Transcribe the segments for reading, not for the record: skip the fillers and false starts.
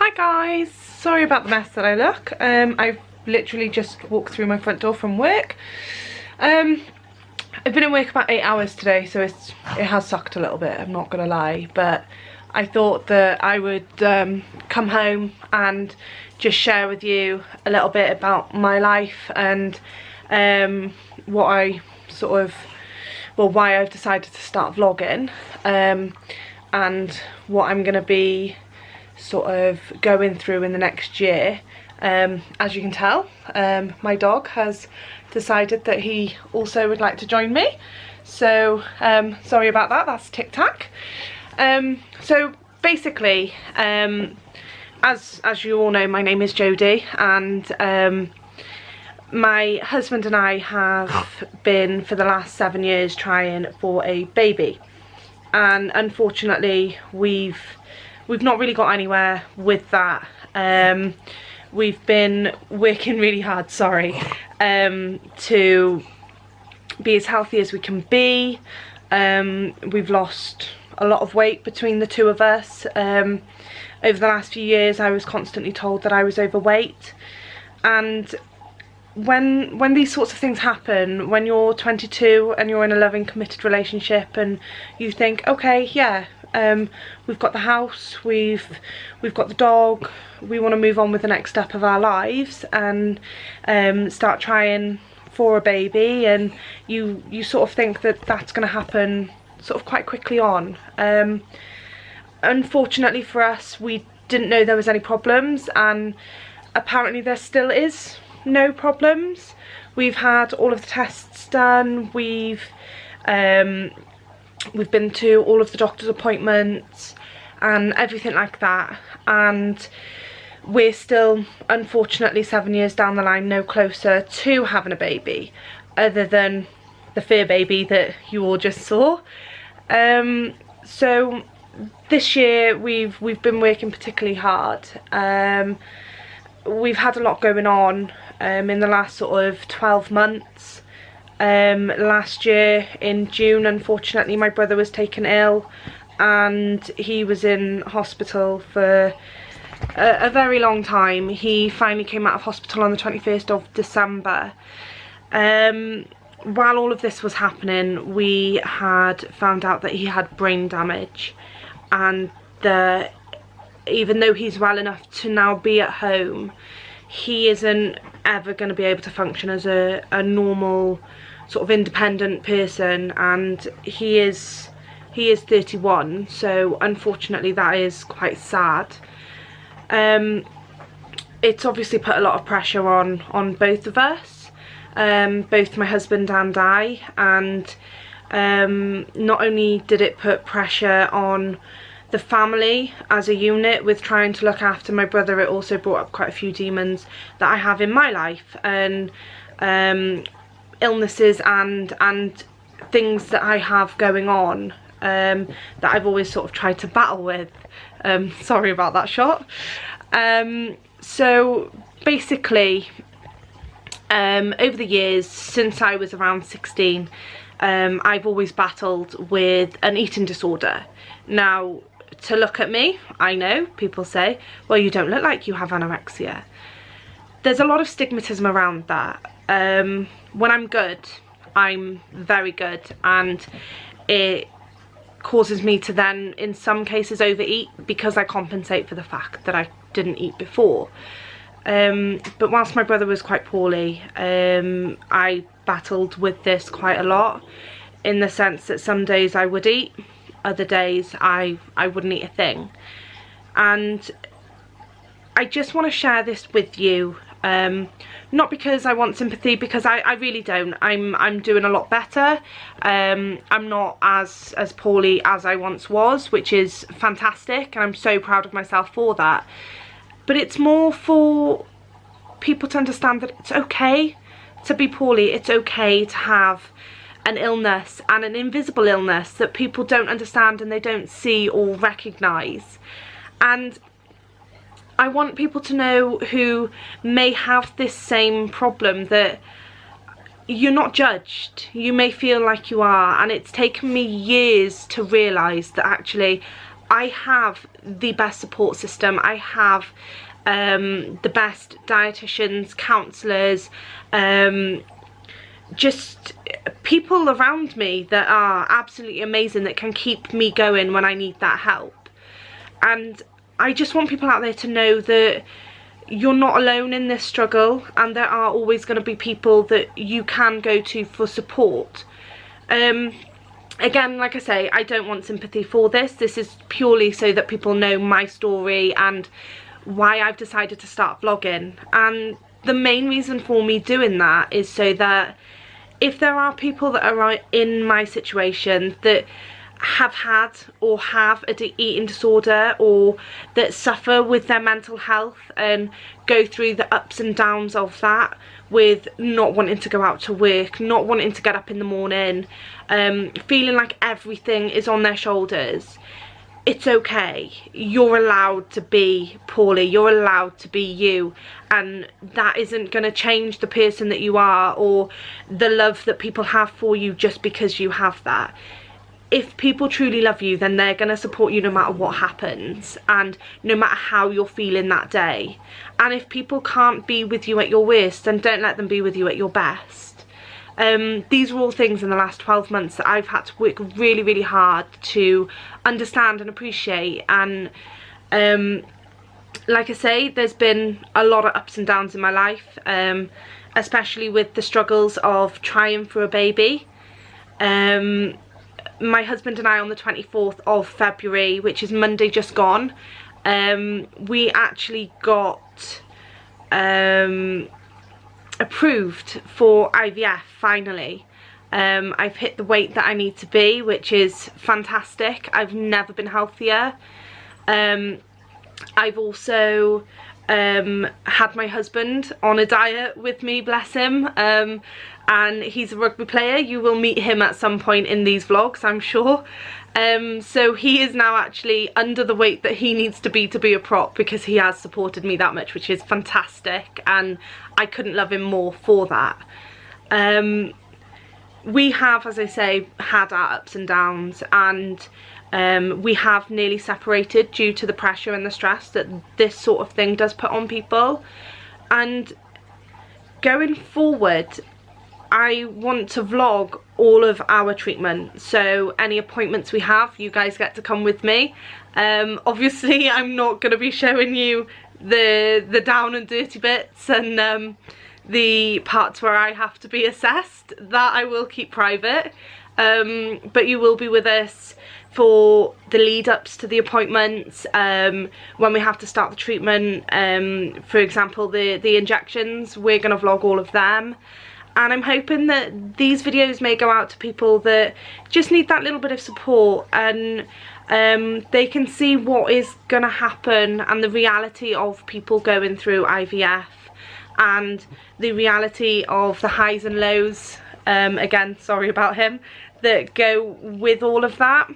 Hi guys, sorry about the mess that I look. I've literally just walked through my front door from work. I've been in work about 8 hours today, so it has sucked a little bit, I'm not gonna lie, but I thought that I would come home and just share with you a little bit about my life and what I sort of, well, why I've decided to start vlogging, and what I'm gonna be sort of going through in the next year. As you can tell, my dog has decided that he also would like to join me, so sorry about that, that's Tic Tac. So basically, as you all know, my name is Jodie, and my husband and I have been for the last 7 years trying for a baby, and unfortunately we've not really got anywhere with that. We've been working really hard, to be as healthy as we can be. We've lost a lot of weight between the two of us. Over the last few years I was constantly told that I was overweight, and when these sorts of things happen, when you're 22 and you're in a loving, committed relationship and you think, okay, yeah, we've got the house, we've got the dog, we want to move on with the next step of our lives and start trying for a baby, and you sort of think that that's going to happen sort of quite quickly on. Unfortunately for us, we didn't know there was any problems, and apparently there still is no problems. We've had all of the tests done, we've been to all of the doctor's appointments and everything like that, and we're still, unfortunately, 7 years down the line, no closer to having a baby, other than the fur baby that you all just saw. So this year we've been working particularly hard. We've had a lot going on in the last sort of 12 months. Last year in June, unfortunately, my brother was taken ill and he was in hospital for a very long time. He finally came out of hospital on the 21st of December. While all of this was happening, we had found out that he had brain damage, and even though he's well enough to now be at home, he isn't ever going to be able to function as a normal sort of independent person, and he is 31, so unfortunately that is quite sad. It's obviously put a lot of pressure on both of us, both my husband and I, and not only did it put pressure on the family as a unit with trying to look after my brother, it also brought up quite a few demons that I have in my life, and illnesses and things that I have going on that I've always sort of tried to battle with. Sorry about that shot. So basically, over the years, since I was around 16, I've always battled with an eating disorder. Now, to look at me, I know people say, well, you don't look like you have anorexia. There's a lot of stigmatism around that. When I'm good, I'm very good, and it causes me to then in some cases overeat because I compensate for the fact that I didn't eat before. But whilst my brother was quite poorly, I battled with this quite a lot, in the sense that some days I would eat, other days I wouldn't eat a thing. And I just want to share this with you, not because I want sympathy, because I really don't. I'm doing a lot better. I'm not as poorly as I once was, which is fantastic, and I'm so proud of myself for that. But it's more for people to understand that it's okay to be poorly. It's okay to have an illness, and an invisible illness that people don't understand and they don't see or recognise. And I want people to know who may have this same problem that you're not judged. You may feel like you are, and it's taken me years to realise that actually I have the best support system. I have the best dietitians, counsellors, just people around me that are absolutely amazing, that can keep me going when I need that help. And I just want people out there to know that you're not alone in this struggle, and there are always going to be people that you can go to for support. Again, like I say, I don't want sympathy for this. This is purely so that people know my story and why I've decided to start vlogging. And the main reason for me doing that is so that if there are people that are in my situation that have had or have an eating disorder, or that suffer with their mental health and go through the ups and downs of that, with not wanting to go out to work, not wanting to get up in the morning, feeling like everything is on their shoulders, it's okay. You're allowed to be poorly, you're allowed to be you, and that isn't going to change the person that you are or the love that people have for you just because you have that. If people truly love you, then they're going to support you no matter what happens, and no matter how you're feeling that day. And if people can't be with you at your worst, then don't let them be with you at your best. These are all things in the last 12 months that I've had to work really, really hard to understand and appreciate. And like I say, there's been a lot of ups and downs in my life, especially with the struggles of trying for a baby. My husband and I, on the 24th of February, which is Monday just gone, we actually got approved for IVF finally. I've hit the weight that I need to be, which is fantastic. I've never been healthier. I've also had my husband on a diet with me, bless him, and he's a rugby player. You will meet him at some point in these vlogs, I'm sure. So he is now actually under the weight that he needs to be a prop, because he has supported me that much, which is fantastic, and I couldn't love him more for that. We have, as I say, had our ups and downs, and we have nearly separated due to the pressure and the stress that this sort of thing does put on people. And going forward, I want to vlog all of our treatment, so any appointments we have, you guys get to come with me. Obviously I'm not going to be showing you the down and dirty bits and the parts where I have to be assessed. That I will keep private, but you will be with us for the lead ups to the appointments, when we have to start the treatment. For example, the injections, we're going to vlog all of them. And I'm hoping that these videos may go out to people that just need that little bit of support, and they can see what is going to happen, and the reality of people going through IVF, and the reality of the highs and lows, again, sorry about him, that go with all of that.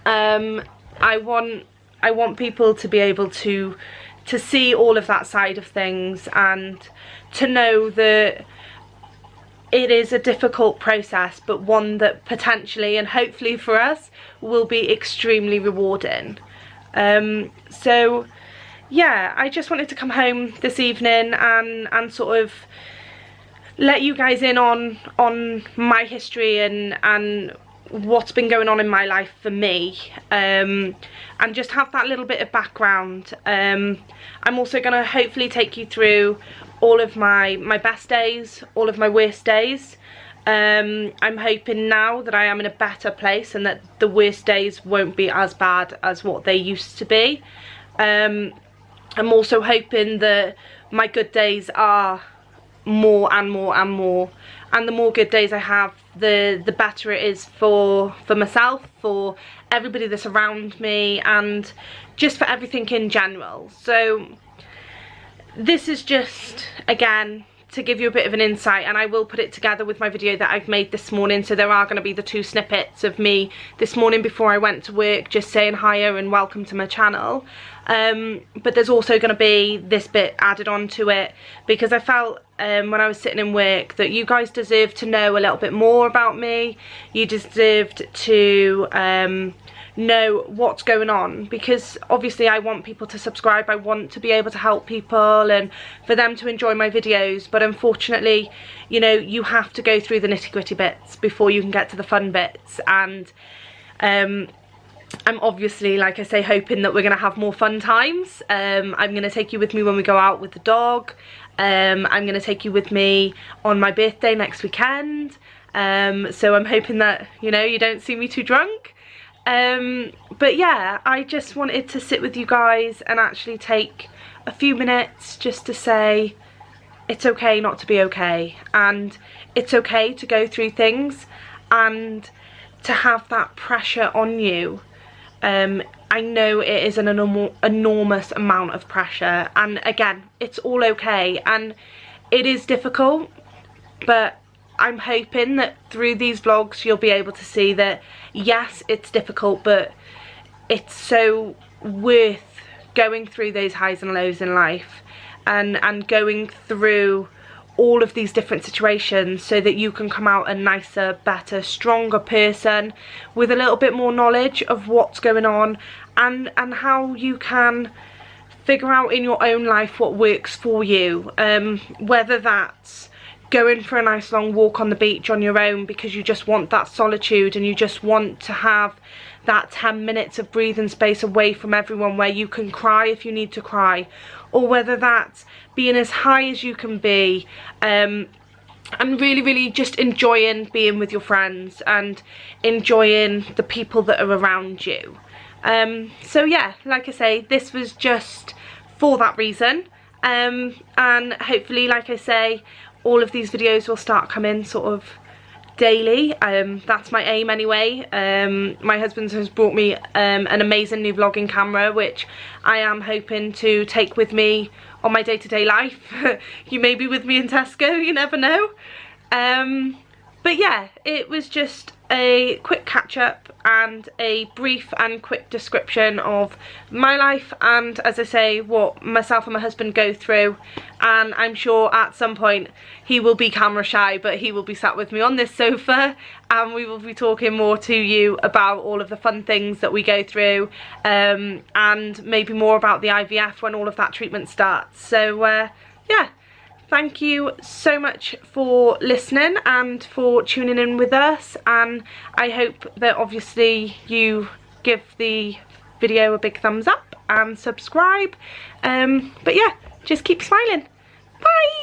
I want people to be able to see all of that side of things, and to know that it is a difficult process, but one that potentially and hopefully for us will be extremely rewarding. So yeah, I just wanted to come home this evening and sort of let you guys in on my history and what's been going on in my life for me, and just have that little bit of background. I'm also going to hopefully take you through all of my best days, all of my worst days. I'm hoping now that I am in a better place, and that the worst days won't be as bad as what they used to be. I'm also hoping that my good days are more and more and more, and the more good days I have, the better it is for myself, for everybody that's around me, and just for everything in general. So this is just, again, to give you a bit of an insight, and I will put it together with my video that I've made this morning. So there are going to be the 2 snippets of me this morning before I went to work, just saying hiya and welcome to my channel. But there's also going to be this bit added on to it, because I felt when I was sitting in work that you guys deserve to know a little bit more about me. You deserved to know what's going on, because obviously I want people to subscribe, I want to be able to help people and for them to enjoy my videos, but unfortunately, you know, you have to go through the nitty-gritty bits before you can get to the fun bits. And I'm obviously, like I say, hoping that we're going to have more fun times. I'm going to take you with me when we go out with the dog. I'm going to take you with me on my birthday next weekend. So I'm hoping that, you know, you don't see me too drunk. But yeah, I just wanted to sit with you guys and actually take a few minutes just to say it's okay not to be okay, and it's okay to go through things and to have that pressure on you. I know it is an enormous amount of pressure, and again, it's all okay, and it is difficult, but I'm hoping that through these vlogs you'll be able to see that yes, it's difficult, but it's so worth going through those highs and lows in life, and going through all of these different situations so that you can come out a nicer, better, stronger person with a little bit more knowledge of what's going on, and how you can figure out in your own life what works for you, whether that's going for a nice long walk on the beach on your own because you just want that solitude and you just want to have that 10 minutes of breathing space away from everyone where you can cry if you need to cry, or whether that's being as high as you can be, and really just enjoying being with your friends and enjoying the people that are around you. So yeah, like I say, this was just for that reason, and hopefully, like I say, all of these videos will start coming sort of daily. That's my aim anyway. My husband has brought me an amazing new vlogging camera, which I am hoping to take with me on my day-to-day life. You may be with me in Tesco, you never know. But yeah, it was just a quick catch-up and a brief and quick description of my life, and as I say, what myself and my husband go through. And I'm sure at some point he will be camera shy, but he will be sat with me on this sofa and we will be talking more to you about all of the fun things that we go through, and maybe more about the IVF when all of that treatment starts. So yeah, thank you so much for listening and for tuning in with us, and I hope that obviously you give the video a big thumbs up and subscribe. But yeah, just keep smiling. Bye!